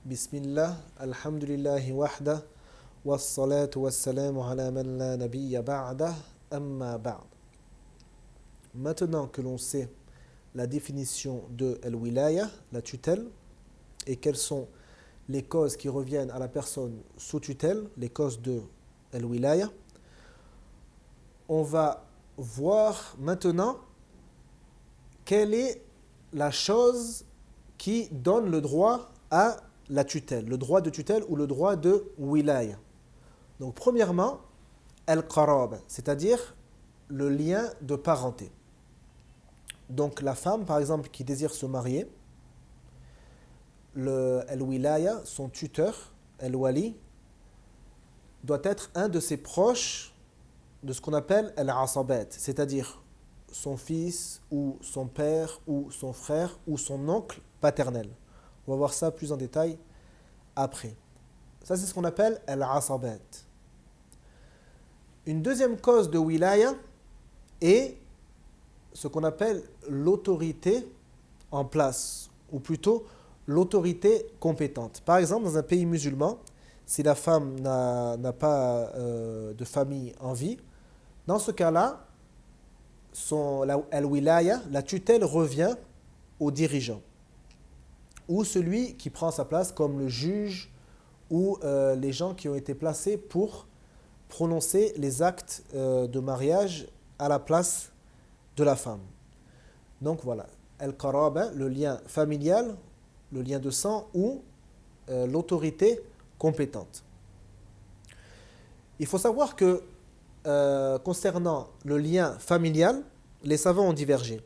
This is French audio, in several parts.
Bismillah, alhamdulillahi wahda, wassalatu wassalamu ala man la nabiyya ba'da, amma ba'd. Maintenant que l'on sait la définition de al-wilaya, la tutelle, et quelles sont les causes qui reviennent à la personne sous tutelle, les causes de al-wilaya, on va voir maintenant quelle est la chose qui donne le droit à la tutelle, le droit de tutelle ou le droit de wilaya. Donc premièrement, al-qarab, c'est-à-dire le lien de parenté. Donc la femme, par exemple, qui désire se marier, le al-wilaya, son tuteur, al-wali, doit être un de ses proches de ce qu'on appelle al-asabat, c'est-à-dire son fils ou son père ou son frère ou son oncle paternel. On va voir ça plus en détail après. Ça, c'est ce qu'on appelle al-asabat. Une deuxième cause de wilaya est ce qu'on appelle l'autorité en place, ou plutôt l'autorité compétente. Par exemple, dans un pays musulman, si la femme n'a pas de famille en vie, dans ce cas-là, al-wilaya, la tutelle revient au dirigeant ou celui qui prend sa place comme le juge ou les gens qui ont été placés pour prononcer les actes de mariage à la place de la femme. Donc voilà, al-qaraba, le lien familial, le lien de sang ou l'autorité compétente. Il faut savoir que concernant le lien familial, les savants ont divergé.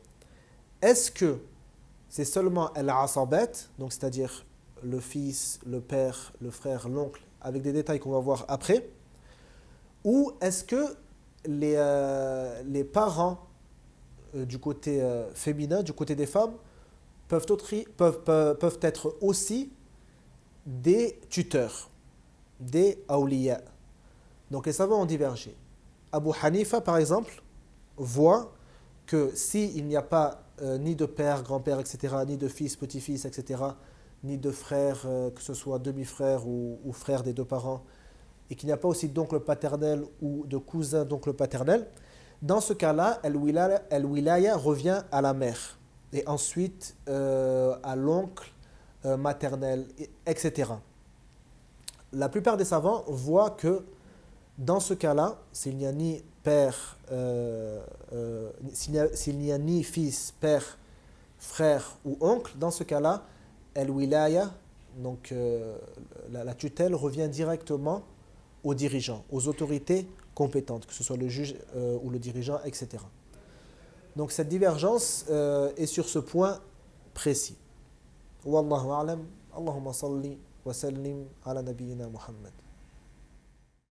Est-ce que c'est seulement al-asabat, donc c'est-à-dire le fils, le père, le frère, l'oncle, avec des détails qu'on va voir après, ou est-ce que les parents du côté féminin, du côté des femmes, peuvent être aussi des tuteurs, des awliya. Donc les savants ont divergé. Abu Hanifa, par exemple, voit que s'il n'y a pas ni de père, grand-père, etc., ni de fils, petit-fils, etc., ni de frère, que ce soit demi-frère ou frère des deux parents, et qu'il n'y a pas aussi d'oncle paternel ou de cousin d'oncle paternel, dans ce cas-là, al-wilaya revient à la mère, et ensuite à l'oncle maternel, etc. La plupart des savants voient que dans ce cas-là, s'il n'y a ni père, s'il n'y a ni fils, père, frère ou oncle, dans ce cas-là, al-wilaya, donc la tutelle revient directement aux dirigeants, aux autorités compétentes, que ce soit le juge ou le dirigeant, etc. Donc cette divergence est sur ce point précis. Wallahu a'lam, Allahumma salli wa sallim ala nabiyyina Muhammad.